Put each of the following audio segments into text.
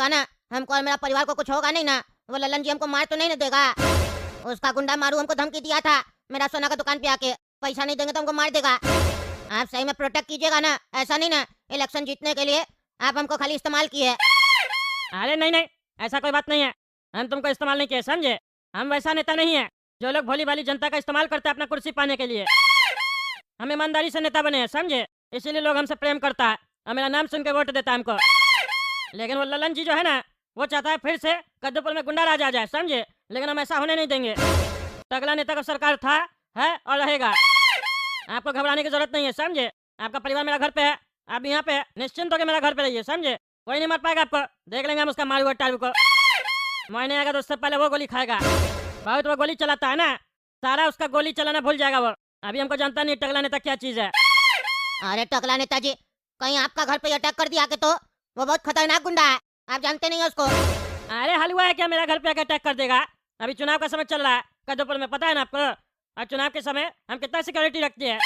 देगा ना, हमको और मेरा परिवार को कुछ होगा नहीं ना, वो ललन जी हमको मार तो नहीं ना देगा। उसका गुंडा मारू हमको धमकी दिया था, मेरा सोना का दुकान पे आके पैसा नहीं देंगे तो हमको मार देगा। आप सही में प्रोटेक्ट कीजिएगा ना, ऐसा नहीं ना इलेक्शन जीतने के लिए आप हमको खाली इस्तेमाल किए। अरे नहीं नहीं, ऐसा कोई बात नहीं है। हम तुमको इस्तेमाल नहीं किए, समझे? हम वैसा नेता नहीं है जो लोग भोली भाली जनता का इस्तेमाल करते हैं अपना कुर्सी पाने के लिए। हम ईमानदारी से नेता बने हैं, समझे? इसीलिए लोग हमसे प्रेम करता है और मेरा नाम सुन के वोट देता है हमको। लेकिन वो ललन जी जो है ना, वो चाहता है फिर से कद्दूपुर में गुंडा राज आ जाए, समझे? लेकिन हम ऐसा होने नहीं देंगे। तगड़ा नेता का सरकार था, है और रहेगा। आपको घबराने की जरूरत नहीं है, समझे? आपका परिवार मेरा घर पे है, आप यहाँ पे निश्चिंत होकर मेरा घर पे रहिए, समझे? कोई नहीं मार पाएगा आपको, देख लेंगे हम उसका मारू हुआ टारू को। मैंने आएगा तो उससे पहले वो गोली खाएगा। बहुत वो गोली चलाता है ना, सारा उसका गोली चलाना भूल जाएगा वो। अभी हमको जानता नहीं टकला नेता क्या चीज है। अरे टकला नेताजी, कहीं आपका घर पे अटैक कर दिया के तो, वो बहुत खतरनाक गुंडा है, आप जानते नहीं है उसको। अरे हलवा है क्या मेरा घर पे आकर अटैक कर देगा? अभी चुनाव का समय चल रहा है कद्दूपुर में, पता है ना आपको? और चुनाव के समय हम कितना सिक्योरिटी रखते हैं।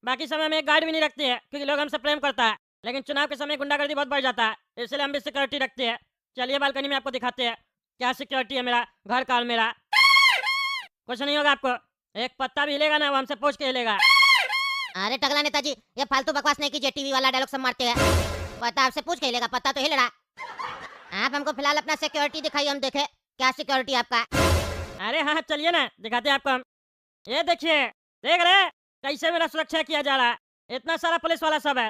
बाकी समय में एक गार्ड भी नहीं रखते हैं क्योंकि लोग हमसे प्रेम करता है, लेकिन चुनाव के समय गुंडागर्दी बहुत बढ़ जाता है, इसलिए हम भी सिक्योरिटी रखते हैं। चलिए बालकनी में आपको दिखाते हैं क्या सिक्योरिटी है मेरा घर का और मेरा। कुछ नहीं होगा आपको, एक पत्ता भी हिलेगा ना वो हमसे पूछ के हिलेगा। अरे टकला नेताजी, ये फालतू बकवास नहीं कीजिए, टीवी वाला डायलॉग सब मारते हैं। पता आपसे पूछ के हिलेगा, पता तो हिल रहा। आप हमको फिलहाल अपना सिक्योरिटी दिखाइए, हम देखे क्या सिक्योरिटी आपका। अरे हाँ चलिए ना, दिखाते हैं आपको हम। ये देखिए, देख रहे हैं कैसे मेरा सुरक्षा किया जा रहा है। इतना सारा पुलिस वाला सब है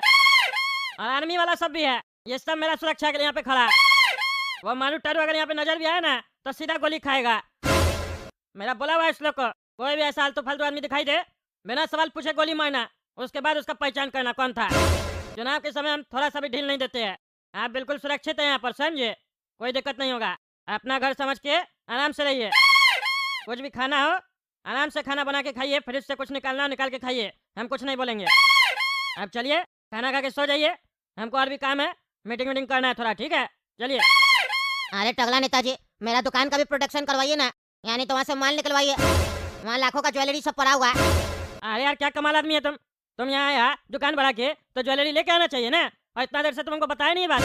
और आर्मी वाला सब भी है, ये सब मेरा सुरक्षा के लिए यहाँ पे खड़ा है। वो मारू टारू अगर यहाँ पे नजर भी आया ना तो सीधा गोली खाएगा। मेरा बोला हुआ है इस लोग को, कोई भी ऐसा आलतू फालतू आदमी दिखाई दे, बिना सवाल पूछे गोली मारना, उसके बाद उसका पहचान करना कौन था। चुनाव के समय हम थोड़ा सा भी ढील नहीं देते हैं। आप बिल्कुल सुरक्षित हैं यहाँ पर, समझे? कोई दिक्कत नहीं होगा, अपना घर समझ के आराम से रहिए। कुछ भी खाना हो आराम से खाना बना के खाइए, फ्रिज से कुछ निकालना हो निकाल के खाइए, हम कुछ नहीं बोलेंगे। अब चलिए खाना खा के सो जाइए, हमको और भी काम है, मीटिंग वीटिंग करना है थोड़ा, ठीक है? चलिए। अरे टकला नेताजी, मेरा दुकान का भी प्रोटेक्शन करवाइए ना, यानी तो वहाँ से माल निकलवाइए, वहाँ लाखों का ज्वेलरी सब पड़ा हुआ है। अरे यार क्या कमाल आदमी है तुम यहाँ आया दुकान बढ़ा के तो ज्वेलरी लेके आना चाहिए ना, और इतना देर से तुम हमको बताया नहीं बात।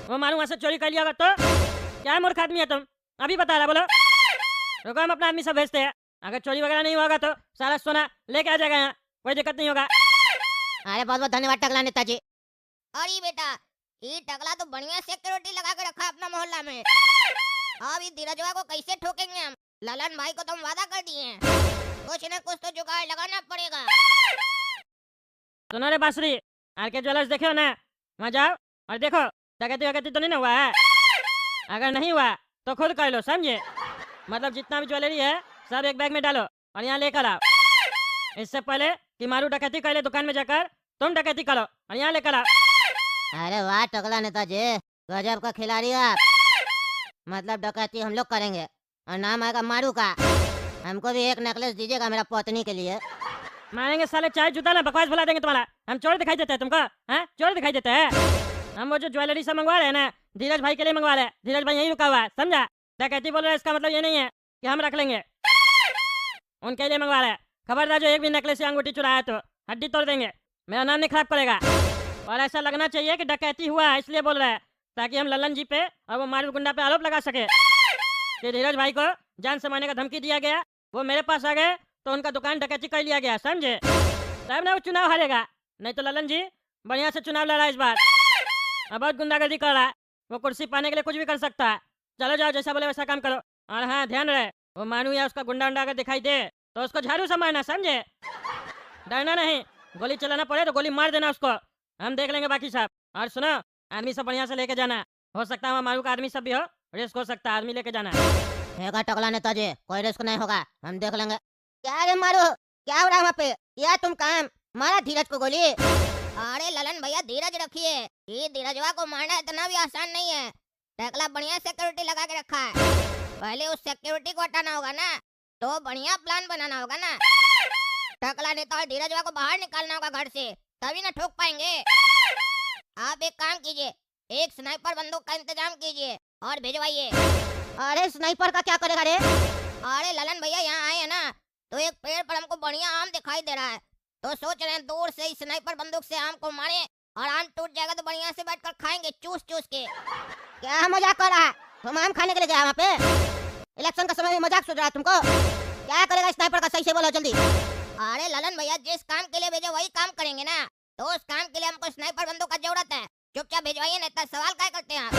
वो मालूम वहाँ से चोरी कर लिया होगा तो क्या मूर्ख आदमी है तुम, अभी बता रहा बोलो। रुको हम अपना आदमी सब भेजते हैं, अगर चोरी वगैरह नहीं होगा तो सारा सोना लेके आ जाएगा यहाँ, कोई दिक्कत नहीं होगा। अरे बहुत बहुत धन्यवाद टकला नेताजी। अरे बेटा, ये टकला तो बढ़िया सिक्योरिटी लगा के रखा है अपना मोहल्ला में। अब ये धीरजवा को कैसे ठोकेंगे हम? ललन भाई को तो हम वादा कर दिए हैं, कुछ न कुछ तो जुगाड़ लगाना पड़ेगा। सुनो रे बांसुरी, आर के ज्वेलर्स देखे हो ना, वहाँ जाओ और देखो डकैती वकैती तो नहीं ना हुआ है। अगर नहीं हुआ तो खुद कर लो, समझे? मतलब जितना भी ज्वेलरी है सब एक बैग में डालो और यहाँ लेकर आओ। इससे पहले कि मारू डकैती कर ले दुकान में जाकर, तुम डकैती करो और यहाँ लेकर आओ। अरे वाह टकला नेताजी, गजब का खिलाड़ी आप। मतलब डकैती हम लोग करेंगे और नाम आएगा मारू का। हमको भी एक नेकलेस दीजिएगा मेरा पत्नी के लिए। मारेंगे साले चाय जूता ना, बकवास भुला देंगे तुम्हारा। हम चोर दिखाई देते हैं तुमको? हैं, चोर दिखाई देते हैं? हम वो जो ज्वेलरी सब मंगवा रहे हैं ना, धीरज भाई के लिए मंगवा रहे हैं। धीरज भाई यहीं रुका हुआ है, समझा? डकैती बोल रहे हैं इसका मतलब ये नहीं है कि हम रख लेंगे, उनके लिए मंगवा रहे हैं। खबरदार जो एक भी नेकलेस या अंगूठी चुराया तो हड्डी तोड़ देंगे, मेरा नाम नहीं खराब करेगा। और ऐसा लगना चाहिए कि डकैती हुआ है इसलिए बोल रहा है, ताकि हम ललन जी पे और वो मारू गुंडा पे आरोप लगा सके कि धीरज भाई को जान से मारने का धमकी दिया गया, वो मेरे पास आ गए तो उनका दुकान डकैती कर लिया गया, समझे? तब ना वो चुनाव हारेगा, नहीं तो ललन जी बढ़िया से चुनाव लड़ा इस बार। अब बहुत गुंडागर्दी कर रहा है, वो कुर्सी पाने के लिए कुछ भी कर सकता है। चलो जाओ, जैसा बोले वैसा काम करो। और हाँ ध्यान रहे, वो मानू या उसका गुंडा उंडा अगर दिखाई दे तो उसको झाड़ू से मारना, समझे? डरना नहीं, गोली चलाना पड़े तो गोली मार देना उसको, हम देख लेंगे बाकी सब। और सुनो, आदमी सब बढ़िया से लेके जाना, हो सकता है वहाँ मारू का आदमी सब भी हो, रिस्क हो सकता है, आदमी लेके जाना। हैगा टकला नेताजी, कोई रिस्क नहीं होगा, हम देख लेंगे। क्या रे मारू, क्या हो रहा है वहाँ पे? या तुम काम मारा धीरज को गोली? अरे ललन भैया धीरज रखिए, ये धीरजवा को मारना इतना भी आसान नहीं है। टकला बढ़िया सिक्योरिटी लगा के रखा है, पहले उस सिक्योरिटी को हटाना होगा ना, तो बढ़िया प्लान बनाना होगा ना। टकला नेता और धीरजवा को बाहर निकालना होगा घर से, तभी ना ठोक पाएंगे। आप एक काम कीजिए, एक स्नाइपर बंदूक का इंतजाम कीजिए और भिजवाइए। अरे स्नाइपर का क्या करेगा रे? अरे ललन भैया यहाँ आए हैं ना, तो एक पेड़ पर हमको बढ़िया आम दिखाई दे रहा है, तो सोच रहे हैं दूर से ही स्नाइपर बंदूक से आम को मारे और आम टूट जाएगा तो बढ़िया से बैठकर खाएंगे चूस चूस के। क्या मजाक कर रहा है? तुम आम खाने के लिए गया वहाँ पे? इलेक्शन का समय में मजाक सुझ रहा है तुमको? क्या करेगा स्नाइपर का, सही से बोलो जल्दी। अरे ललन भैया, जिस काम के लिए भेजो वही काम करेंगे ना। तो उस काम के लिए हमको स्नाइपर बंदूक का जरूरत है। चुपचाप भिजवाइए, नहीं तो सवाल क्या करते हैं आप।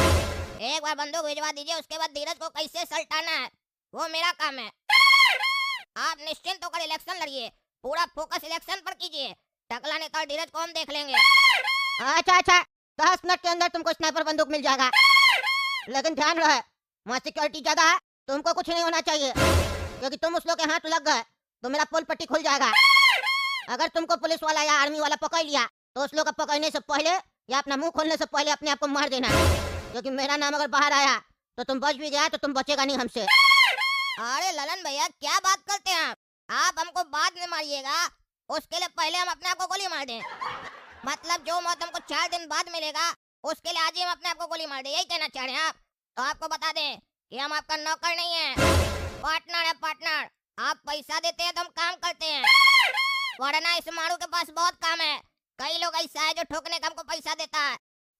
एक बार बंदूक भिजवा दीजिए, उसके बाद धीरज को कैसे सल्टाना है वो मेरा काम है। आप निश्चिंत होकर इलेक्शन लड़िए, पूरा फोकस इलेक्शन पर कीजिए। टकला नेता और धीरज को हम देख लेंगे। अच्छा अच्छा, 10 मिनट के अंदर तुमको स्नाइपर बंदूक मिल जाएगा, लेकिन ध्यान रहे वहाँ सिक्योरिटी ज्यादा है, तुमको कुछ नहीं होना चाहिए, क्योंकि तुम उस लोग के हाथ लग गए तो मेरा पोल पट्टी खुल जाएगा। अगर तुमको पुलिस वाला या आर्मी वाला पकड़ लिया तो उस लोग को पकड़ने से पहले या अपना मुंह खोलने से पहले अपने आप को मार देना, क्योंकि मेरा नाम अगर बाहर आया तो तुम बच भी गया तो तुम बचेगा नहीं हमसे। अरे ललन भैया, क्या बात करते हैं आप हमको बाद में मारिएगा, उसके लिए पहले हम अपने आप को गोली मार दें। मतलब जो मौत हमको 4 दिन बाद मिलेगा उसके लिए आज ही हम अपने आप को गोली मार दें, यही कहना चाह रहे हैं आप? तो आपको बता दें कि हम आपका नौकर नहीं है, पार्टनर है पार्टनर। आप पैसा देते हैं तो हम काम करते हैं, वरना इस मारू के पास बहुत काम है। कई लोग ऐसा है जो ठोकने का हमको पैसा देता है,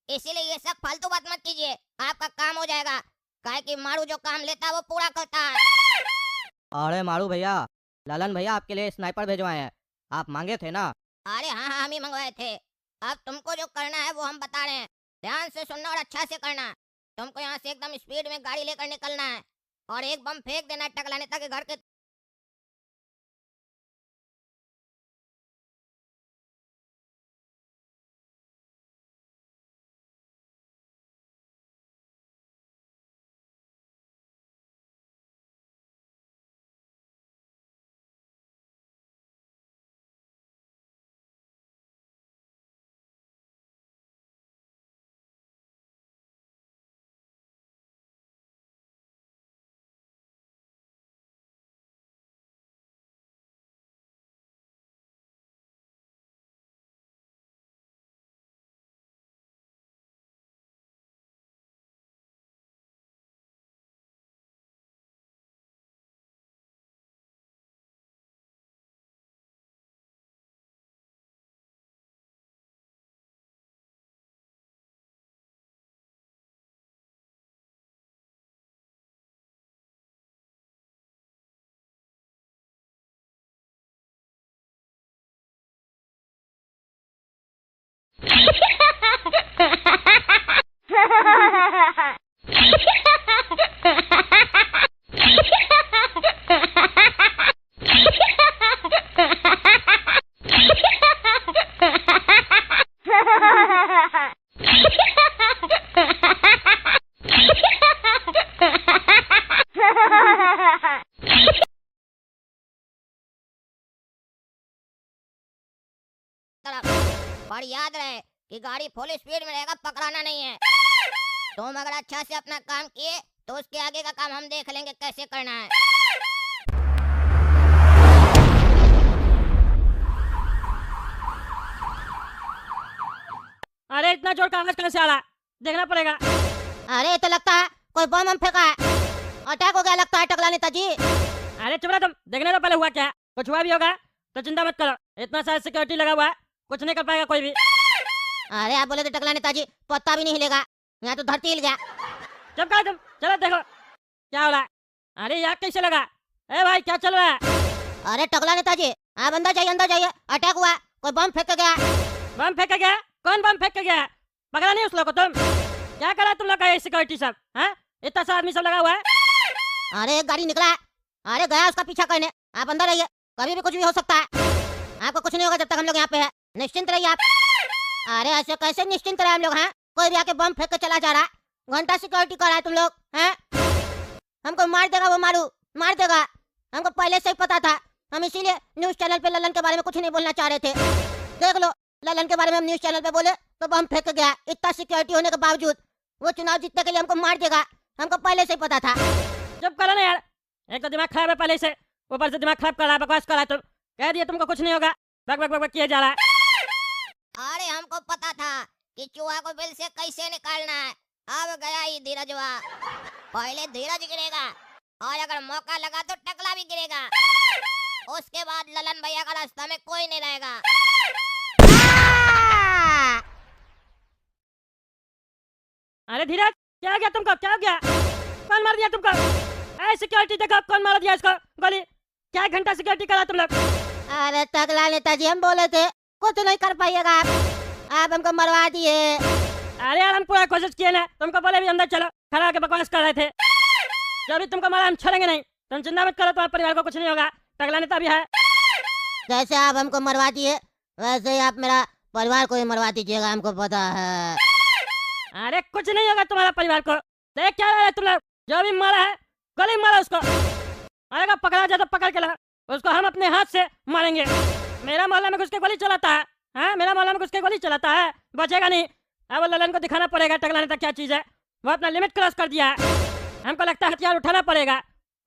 इसीलिए ये सब फालतू बात मत कीजिए, आपका काम हो जाएगा। काहे कि मारू जो काम लेता है वो पूरा करता है। अरे मारू भैया, ललन भैया आपके लिए स्नाइपर भेजवाए हैं, आप मांगे थे ना। अरे हाँ हाँ, हम ही मंगवाए थे। अब तुमको जो करना है वो हम बता रहे हैं, ध्यान से सुनना और अच्छा से करना है। तुमको यहाँ से एकदम स्पीड में गाड़ी लेकर निकलना है और एक बम फेंक देना है टकला नेता के घर के। पर याद रहे कि गाड़ी फुल स्पीड में रहेगा, पकड़ाना नहीं है। तुम अगर अच्छा से अपना काम किए तो उसके आगे का काम हम देख लेंगे कैसे करना है। अरे इतना जोर का आवाज कहाँ से आ रहा है? देखना पड़ेगा। अरे तो लगता है कोई बम हम फेंका है, अटैक हो गया लगता है टकला नेताजी। अरे चुप रहा तुम, देखने तो पहले हुआ क्या है। कुछ हुआ भी होगा तो चिंता मत करो, इतना सारा सिक्योरिटी लगा हुआ है, कुछ नहीं कर पाएगा कोई भी। अरे आप बोले तो टकला नेताजी पत्ता भी नहीं हिलेगा, यहाँ तो धरती हिल गया। चुप करो तुम, चलो देखो क्या हो रहा है। अरे यार कैसे लगा? ए भाई क्या चल रहा है? अरे टकला नेताजी आप अंदर जाइए, अटैक हुआ, कोई बम फेंक के गया। बम फेंका गया? कौन बम फेंक के गया? पकड़ा नहीं उस लोग को तुम? क्या करा तुम लोग का ये सिक्योरिटी सब? हैं, इतना सा आदमी सब लगा हुआ है। अरे एक गाड़ी निकला है, अरे गया उसका पीछा करने। आप अंदर रहिए, कभी भी कुछ भी हो सकता है, आपको कुछ नहीं होगा जब तक हम लोग यहाँ पे है, निश्चिंत रहिए आप। अरे ऐसे कैसे निश्चिंत रहे हम लोग हैं? कोई भी आके बम फेंक के चला जा रहा है, घंटा सिक्योरिटी कर रहा है तुम लोग हैं? हमको मार देगा वो मारू, मार देगा, हमको पहले से ही पता था। हम इसीलिए न्यूज चैनल पे ललन के बारे में कुछ नहीं बोलना चाह रहे थे। देख लो, ललन के बारे में हम न्यूज चैनल पे बोले तो बम फेंक गया, इतना सिक्योरिटी होने के बावजूद। वो चुनाव जीतने के लिए हमको मार देगा, हमको पहले से ही पता था। चुप करो ना यार, एक तो दिमाग खराब है पहले से, ऊपर से दिमाग खराब कर रहा है, बकवास कर रहा है तुम। कह दिया तुमको कुछ नहीं होगा, बक बक बक बक किया जा रहा है। अरे हमको पता था कि चूहा को बिल से कैसे निकालना है। अब गया ही धीरजवा। पहले धीरज गिरेगा और अगर मौका लगा तो टकला भी गिरेगा, उसके बाद ललन भैया का रास्ता में कोई नहीं रहेगा। अरे धीरज क्या हो गया तुमको? क्या हो गया? कौन मार दिया तुमको? ए सिक्योरिटी देखो कौन मार दिया इसको गोली? क्या घंटा सिक्योरिटी करा तुम लोग? अरे टकला नेताजी, हम बोले थे कुछ नहीं कर पाइएगा आप हमको मरवा दिए। अरे यार हम पूरा कोशिश किए ना, तुमको बोले भी अंदर चलो, खड़ा होकर बकवास कर रहे थे। जो भी तुमको मारा हम छोड़ेंगे नहीं, तुम चिंता मत करो, तुम्हारे परिवार को कुछ नहीं होगा। टकला नेता भी है। जैसे आप हमको मरवा दिए वैसे ही आप मेरा परिवार को ही मरवा दीजिएगा, हमको पता है। अरे कुछ नहीं होगा तुम्हारा परिवार को। देख क्या रहे तुम लोग? जो भी मारा है गोली मारो उसको। अगर पकड़ा जाए तो पकड़ के ला, उसको हम अपने हाथ से मारेंगे। मेरा मोहल्ला में घुस के गोली चलाता है, हाँ मेरा मोहल्ला में घुस के गोली चलाता है, बचेगा नहीं। अब ललन को दिखाना पड़ेगा टकला नेता क्या चीज है। वो अपना लिमिट क्रॉस कर दिया है, हमको लगता है हथियार उठाना पड़ेगा।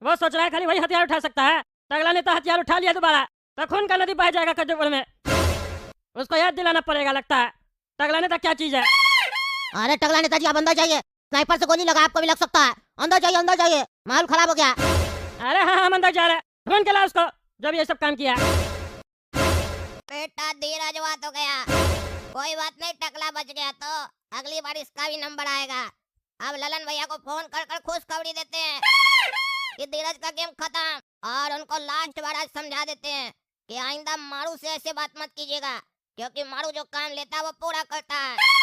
वो सोच रहा है खाली वही हथियार उठा सकता है। टकला नेता हथियार उठा लिया दोबारा तो खून का नदी बह जाएगा कद्दूपुर में। उसको याद दिलाना पड़ेगा, लगता है टकला नेता क्या चीज है। अरे टकला नेताजी, आप अंदर जाइए, स्नाइपर से गोली लगा आपको भी लग सकता है। अंदर जाइए, अंदर जाइए, माहौल खराब हो गया। अरे हाँ हम अंदर जा रहे हैं, ढूंढ के ला उसको जब ये सब काम किया। बेटा धीरज हुआ तो गया, कोई बात नहीं, टकला बच गया तो अगली बार इसका भी नंबर आएगा। अब ललन भैया को फोन कर कर खुशखबरी देते हैं कि धीरज का गेम खत्म, और उनको लास्ट बार आज समझा देते हैं कि आइंदा मारू से ऐसे बात मत कीजिएगा, क्योंकि मारू जो काम लेता है वो पूरा करता है।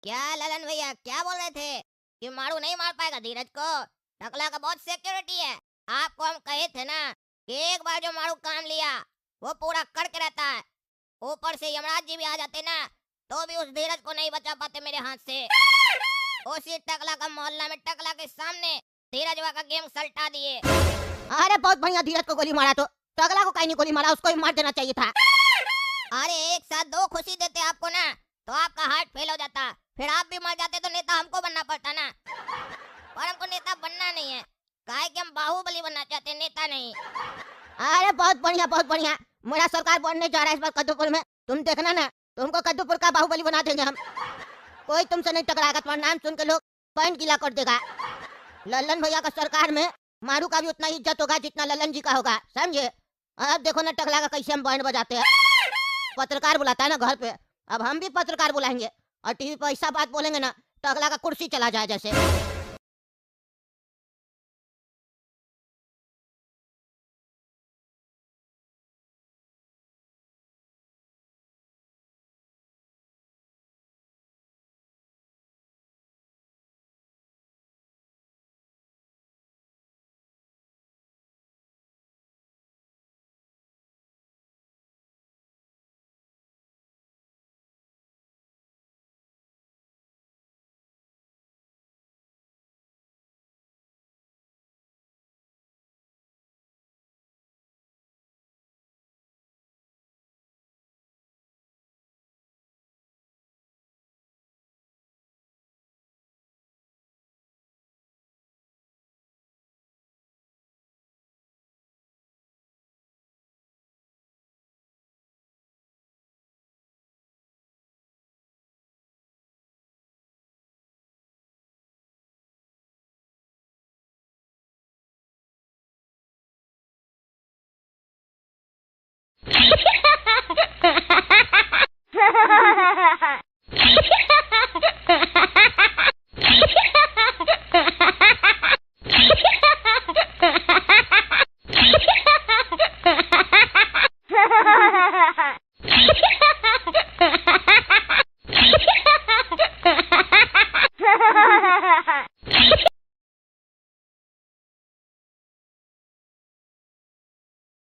क्या ललन भैया क्या बोल रहे थे कि मारू नहीं मार पाएगा धीरज को? टकला का बहुत सिक्योरिटी है। आपको हम कहे थे ना कि एक बार जो मारू काम लिया वो पूरा करके रहता है। ऊपर से यमराज जी भी आ जाते ना तो भी उस धीरज को नहीं बचा पाते मेरे हाथ से। उसी टकला का मोहल्ला में टकला के सामने धीरजवा का गेम सल्टा दिए। अरे बहुत बढ़िया, धीरज को गोली मारा तो टकला को कहीं नहीं गोली मारा, उसको ही मार देना चाहिए था। अरे एक साथ दो खुशी देते आपको ना तो आपका हार्ट फेल हो जाता, फिर आप भी मर जाते तो नेता हमको बनना पड़ता ना। पर हमको नेता बनना नहीं है, काहे कि हम बाहुबली बनना चाहते हैं, नेता नहीं। अरे बहुत बढ़िया, बहुत बढ़िया, मेरा सरकार बनने जा रहा है इस बार कद्दूपुर में। तुम देखना ना, तुमको कद्दूपुर का बाहुबली बना देंगे हम। कोई तुमसे नहीं टकराएगा, तुम्हारा नाम सुन के लोग पैंट गीला कर देगा। ललन भैया का सरकार में मारू का भी उतना ही इज्जत होगा जितना ललन जी का होगा, समझे? अब देखो ना टकला का कैसे हम बैंड बजाते हैं। पत्रकार बुलाता है ना घर पे, अब हम भी पत्रकार बुलाएंगे और टीवी पर ऐसा बात बोलेंगे ना टकला का कुर्सी चला जाए जैसे।